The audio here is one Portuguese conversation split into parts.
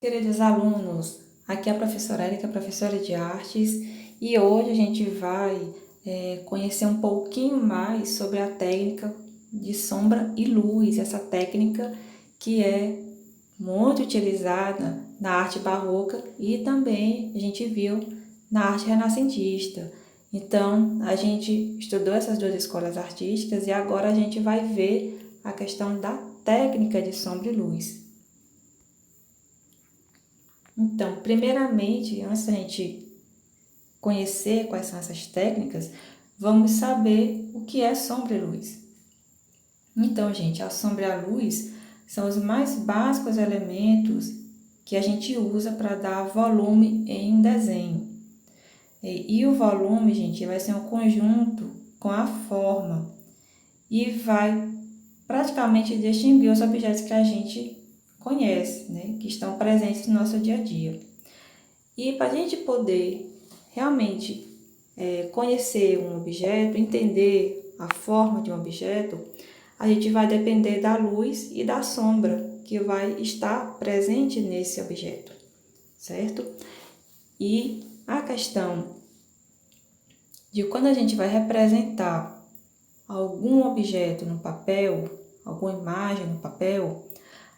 Queridos alunos, aqui é a professora Érica, professora de artes, e hoje a gente vai conhecer um pouquinho mais sobre a técnica de sombra e luz, essa técnica que é muito utilizada na arte barroca e também a gente viu na arte renascentista. Então, a gente estudou essas duas escolas artísticas e agora a gente vai ver a questão da técnica de sombra e luz. Então, primeiramente, antes da gente conhecer quais são essas técnicas, vamos saber o que é sombra e luz. Então, gente, a sombra e a luz são os mais básicos elementos que a gente usa para dar volume em um desenho. E o volume, gente, vai ser um conjunto com a forma e vai praticamente distinguir os objetos que a gente conhece, né, que estão presentes no nosso dia a dia. E para a gente poder realmente conhecer um objeto, entender a forma de um objeto, a gente vai depender da luz e da sombra que vai estar presente nesse objeto, certo? E a questão de quando a gente vai representar algum objeto no papel, alguma imagem no papel,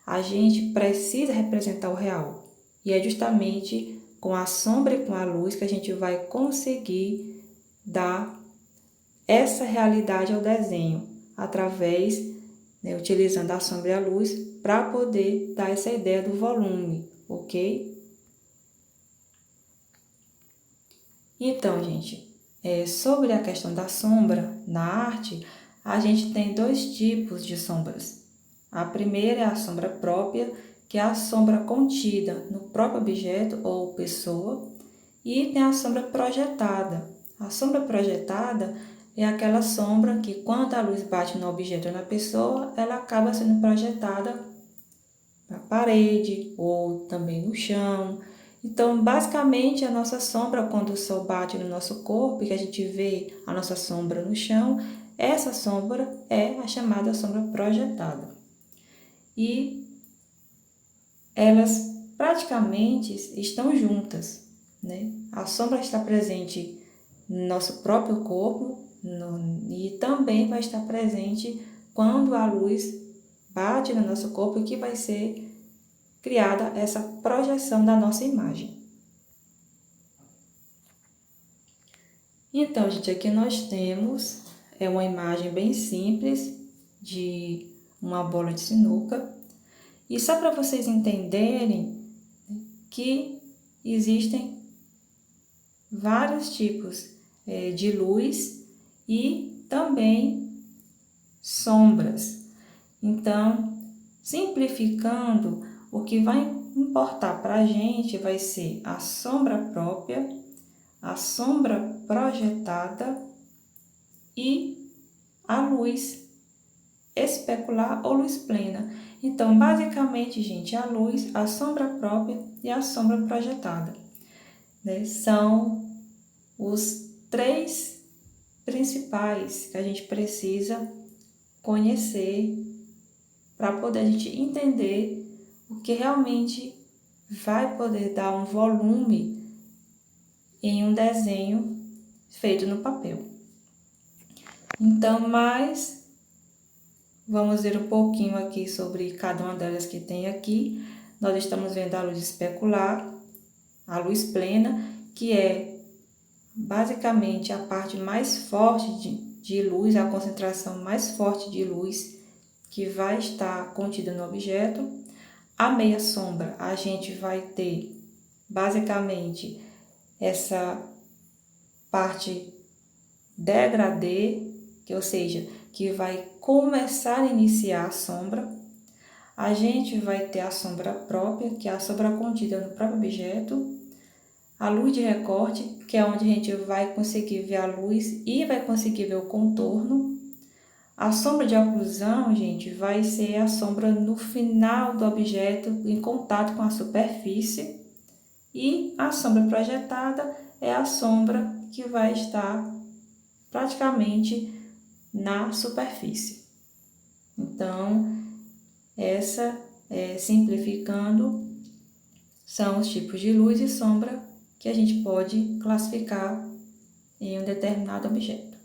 a gente precisa representar o real. E é justamente com a sombra e com a luz que a gente vai conseguir dar essa realidade ao desenho, através, né, utilizando a sombra e a luz, para poder dar essa ideia do volume, ok? Então, gente, sobre a questão da sombra na arte, a gente tem dois tipos de sombras. A primeira é a sombra própria, que é a sombra contida no próprio objeto ou pessoa, e tem a sombra projetada. A sombra projetada é aquela sombra que, quando a luz bate no objeto ou na pessoa, ela acaba sendo projetada na parede ou também no chão. Então, basicamente, a nossa sombra, quando o sol bate no nosso corpo e que a gente vê a nossa sombra no chão, essa sombra é a chamada sombra projetada. E elas praticamente estão juntas, né? A sombra está presente no nosso próprio corpo e também vai estar presente quando a luz bate no nosso corpo e que vai ser criada essa projeção da nossa imagem. Então, gente, aqui nós temos uma imagem bem simples de uma bola de sinuca. E só para vocês entenderem que existem vários tipos de luz e também sombras. Então, simplificando, o que vai importar para a gente vai ser a sombra própria, a sombra projetada e a luz especular ou luz plena. Então, basicamente, gente, a luz, a sombra própria e a sombra projetada, né, são os três principais que a gente precisa conhecer para poder a gente entender o que realmente vai poder dar um volume em um desenho feito no papel. Então, vamos ver um pouquinho aqui sobre cada uma delas que tem aqui. Nós estamos vendo a luz especular, a luz plena, que é basicamente a parte mais forte de luz, a concentração mais forte de luz que vai estar contida no objeto. A meia sombra, a gente vai ter basicamente essa parte degradê, ou seja, que vai começar a iniciar a sombra. A gente vai ter a sombra própria, que é a sombra contida no próprio objeto. A luz de recorte, que é onde a gente vai conseguir ver a luz e vai conseguir ver o contorno. A sombra de oclusão, gente, vai ser a sombra no final do objeto em contato com a superfície. E a sombra projetada é a sombra que vai estar praticamente na superfície. Então, essa, simplificando, são os tipos de luz e sombra que a gente pode classificar em um determinado objeto.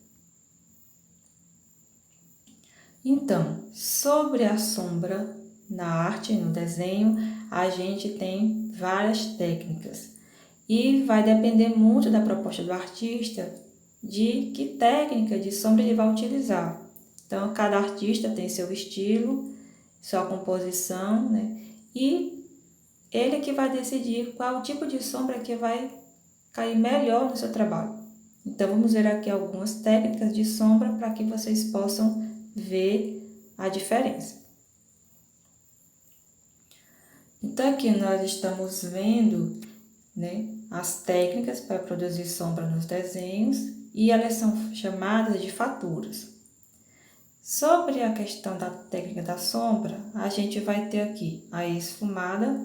Então, sobre a sombra na arte, no desenho, a gente tem várias técnicas e vai depender muito da proposta do artista de que técnica de sombra ele vai utilizar. Então, cada artista tem seu estilo, sua composição, né? E ele que vai decidir qual tipo de sombra que vai cair melhor no seu trabalho. Então, vamos ver aqui algumas técnicas de sombra para que vocês possam ver a diferença. Então, aqui nós estamos vendo, né, as técnicas para produzir sombra nos desenhos e elas são chamadas de faturas. Sobre a questão da técnica da sombra, a gente vai ter aqui a esfumada,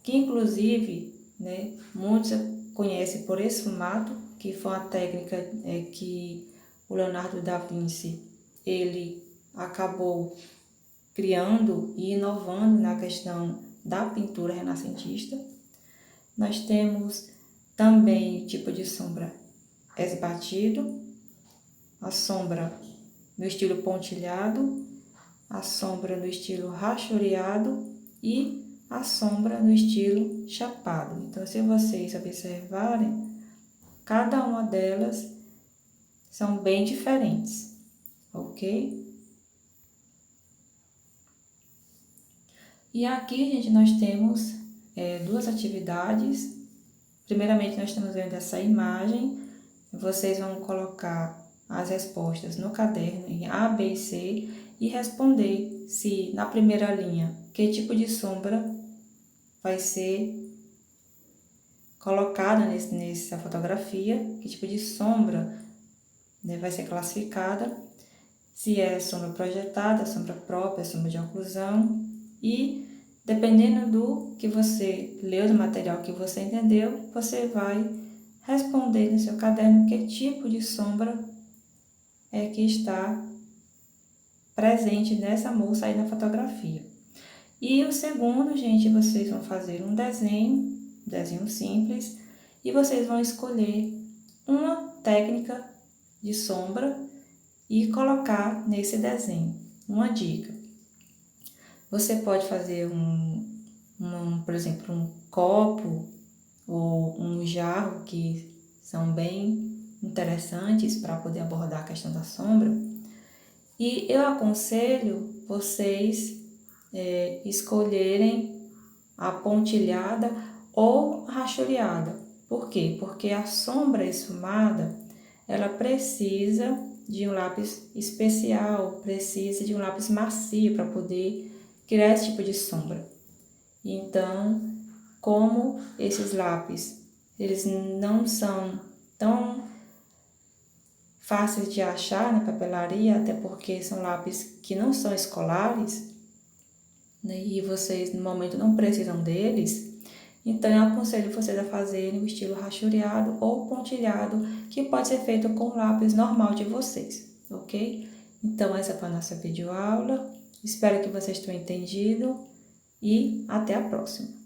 que inclusive, né, muitos conhecem por esfumato, que foi uma técnica que o Leonardo da Vinci ele acabou criando e inovando na questão da pintura renascentista. Nós temos também o tipo de sombra esbatido, a sombra no estilo pontilhado, a sombra no estilo rachoreado e a sombra no estilo chapado. Então, se vocês observarem, cada uma delas são bem diferentes, ok? E aqui, gente, nós temos duas atividades. Primeiramente, nós estamos vendo essa imagem. Vocês vão colocar as respostas no caderno em A, B e C e responder se na primeira linha que tipo de sombra vai ser colocada nessa fotografia, que tipo de sombra, né, vai ser classificada, se é sombra projetada, sombra própria, sombra de oclusão e dependendo do que você leu, do material que você entendeu, você vai responder no seu caderno que tipo de sombra é que está presente nessa moça aí na fotografia. E o segundo, gente, vocês vão fazer um desenho simples, e vocês vão escolher uma técnica de sombra e colocar nesse desenho. Uma dica: você pode fazer por exemplo, um copo ou um jarro, que são bem interessantes para poder abordar a questão da sombra. E eu aconselho vocês escolherem a pontilhada ou a rachoreada. Por quê? Porque a sombra esfumada, ela precisa de um lápis especial, precisa de um lápis macio para poder criar esse tipo de sombra. Então, como esses lápis, eles não são tão fáceis de achar na papelaria, até porque são lápis que não são escolares, né, e vocês no momento não precisam deles, então eu aconselho vocês a fazerem o estilo rachoreado ou pontilhado, que pode ser feito com o lápis normal de vocês, ok? Então essa foi a nossa videoaula, espero que vocês tenham entendido e até a próxima.